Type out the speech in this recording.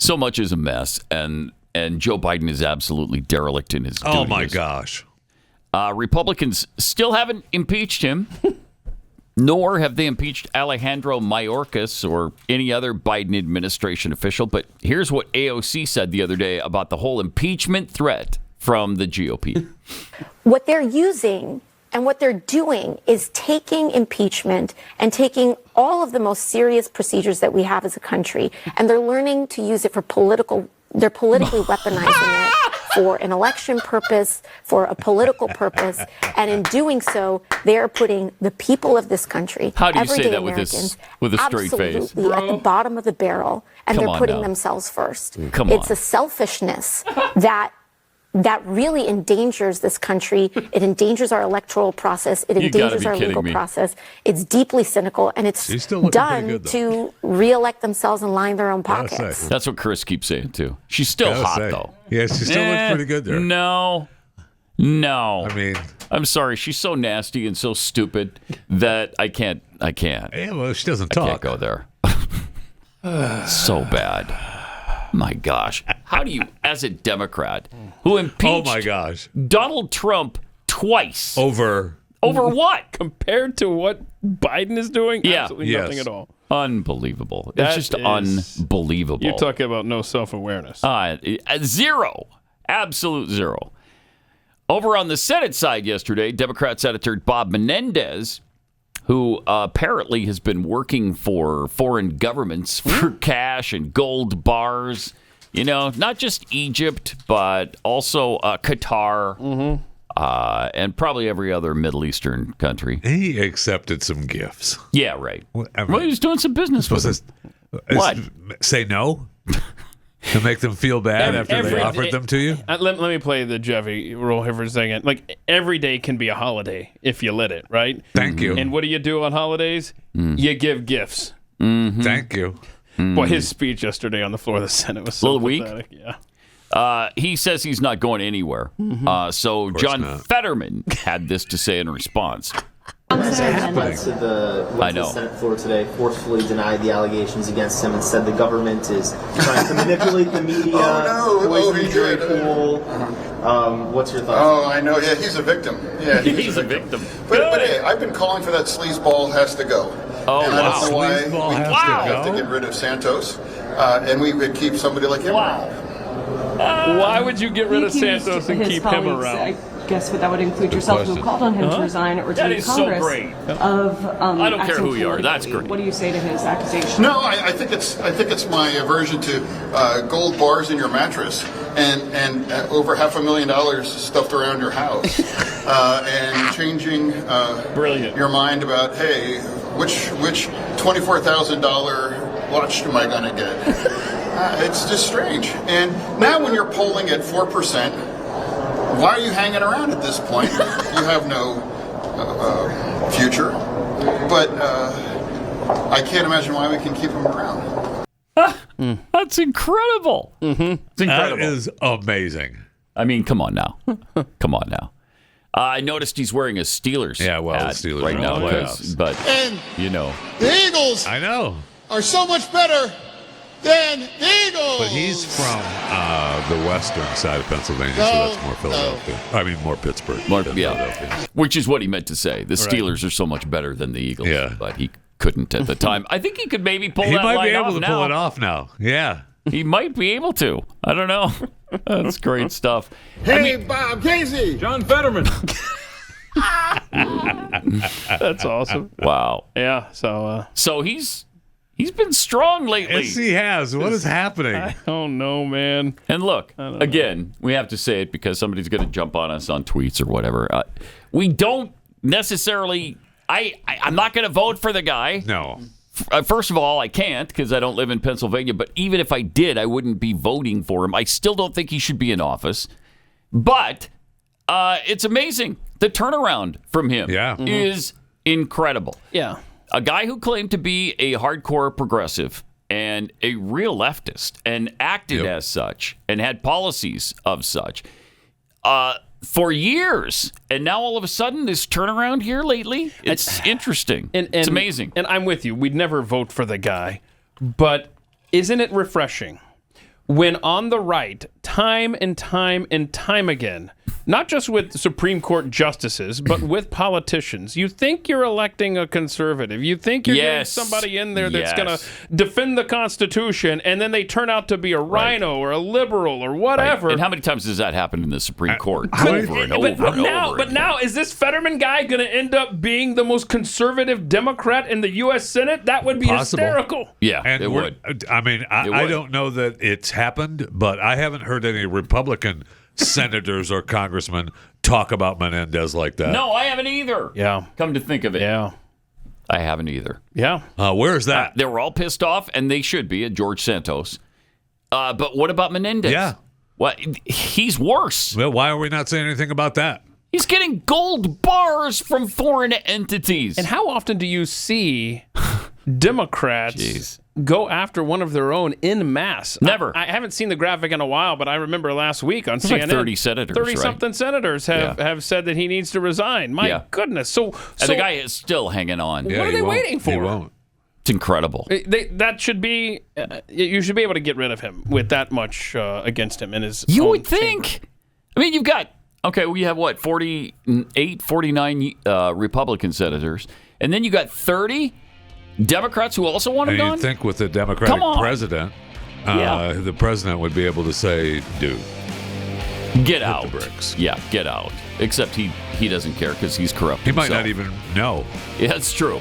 So much is a mess, and Joe Biden is absolutely derelict in his duties. Oh, my gosh. Republicans still haven't impeached him, nor have they impeached Alejandro Mayorkas or any other Biden administration official. But here's what AOC said the other day about the whole impeachment threat from the GOP. What they're using and what they're doing is taking impeachment and taking all of the most serious procedures that we have as a country, and they're learning to use it for they're politically weaponizing it for an election purpose, for a political purpose, and in doing so, they are putting the people of this country, How do you say everyday that with Americans, a straight face? absolutely at the bottom of the barrel, and Come they're on putting now. themselves first. Come It's on. a selfishness that really endangers this country. It endangers our electoral process. It You gotta endangers be our kidding legal me. process. It's deeply cynical, and it's She's still looking pretty done good, though. to reelect themselves and line their own Gotta pockets. say. That's what Chris keeps saying, too. She's still Gotta hot, say. though. Yeah, she still looks pretty good there. No. I mean, I'm sorry. She's so nasty and so stupid that I can't. yeah, well, she doesn't I can't talk. go there. So bad. My gosh. How do you, as a Democrat who Oh, impeached my gosh. Donald Trump twice, Over what? Compared to what Biden is doing, Yeah. absolutely Yes. nothing at all. Unbelievable. That It's just is- unbelievable. You're talking about no self-awareness. Zero. Absolute zero. Over on the Senate side yesterday, Democrat Senator Bob Menendez, who apparently has been working for foreign governments for cash and gold bars. You know, not just Egypt, but also Qatar and probably every other Middle Eastern country. he accepted some gifts. Yeah, right. I mean, Well, he was doing some business with Was them. this- What? Say no? To make them feel bad after they offered them to you? Let me play the Jeffy role here for a second. Like, every day can be a holiday if you let it, right? Thank you. And what do you do on holidays? You give gifts. Thank you. Boy, his speech yesterday on the floor of the Senate was so Little weak? pathetic. Yeah. He says he's not going anywhere. So John not. Fetterman had this to say in response. happening? To the, went I to know. the Senate floor today, forcefully denied the allegations against him and said the government is trying to manipulate the media, poison he the jury did. pool. What's your thoughts? Oh, I know. Yeah, he's a victim. Yeah, He's a victim. But hey, I've been calling for that sleazeball has to go. Oh, and wow. I don't know why Sleazeball we has have to to go? get rid of Santos, and we would keep somebody like him around. Why would you get rid of He accused Santos and his keep him colleagues, around? I guess that would include yourself, who question. called on him to resign or to That leave is so Congress. great. Of I don't care acting who you are. That's politically. great. What do you say to his accusation? No, I think it's my aversion to gold bars in your mattress and over $500,000 stuffed around your house, and changing Brilliant. your mind about which $24,000 watch am I going to get? It's just strange. And now when you're polling at 4%, why are you hanging around at this point? You have no future. But I can't imagine why we can keep him around. That's incredible. It's incredible. That is amazing. I mean, come on now. Come on now. I noticed he's wearing a Steelers Yeah, well, the hat Steelers right are in now. the 'cause- playoffs. But, And you know. the Eagles I know. are so much better than the Eagles. But he's from the western side of Pennsylvania, so No, that's more Philadelphia. I mean, more Pittsburgh. More, than yeah, Philadelphia. which is what he meant to say. The Steelers are so much better than the Eagles. Yeah. But he couldn't at the time. I think he could maybe pull He that might line be able off to now. pull it off now. Yeah. He might be able to. I don't know. That's great stuff. Hey, Bob Casey. John Fetterman. That's awesome. Wow. Yeah, so So he's been strong lately. Yes, he has. What is happening? I don't know, man. And look, again, we have to say it because somebody's going to jump on us on tweets or whatever. We don't necessarily. I'm not going to vote for the guy. No. First of all, I can't because I don't live in Pennsylvania. But even if I did, I wouldn't be voting for him. I still don't think he should be in office. But it's amazing. The turnaround from him is incredible. Yeah. A guy who claimed to be a hardcore progressive and a real leftist and acted as such and had policies of such for years. And now all of a sudden, this turnaround here lately, it's interesting. It's amazing. And I'm with you. We'd never vote for the guy. But isn't it refreshing when on the right, time and time and time again, not just with Supreme Court justices, but with politicians, you think you're electing a conservative. You think you're getting somebody in there that's going to defend the Constitution, and then they turn out to be a rhino or a liberal or whatever. Right. And how many times does that happen in the Supreme Court? Over and over. But now, is this Fetterman guy going to end up being the most conservative Democrat in the U.S. Senate? That would be hysterical. Yeah, And it would. I mean, I don't know that it's happened, but I haven't heard any Republican senators or congressmen talk about Menendez like that. No, I haven't either. Yeah. Come to think of it. Yeah. I haven't either. Yeah. Where is that? They were all pissed off, and they should be, at George Santos. But what about Menendez? Yeah. What? He's worse. Well, why are we not saying anything about that? He's getting gold bars from foreign entities. And how often do you see Democrats go after one of their own en masse? Never. I haven't seen the graphic in a while, but I remember last week on CNN, like 30 senators, 30-something senators have said that he needs to resign. My goodness. So and the guy is still hanging on. What are they waiting for? He won't. It's incredible. That should be. You should be able to get rid of him with that much against him in his. You own would think. chamber. I mean, you've got. Okay, we have what, 48, 49 Republican senators, and then you got 30 Democrats who also want him And gone. you'd think with the Democratic president, the president would be able to say, "Dude, get out." the bricks. Yeah, get out. Except he doesn't care because he's corrupt. He might himself. not even know." Yeah, that's true.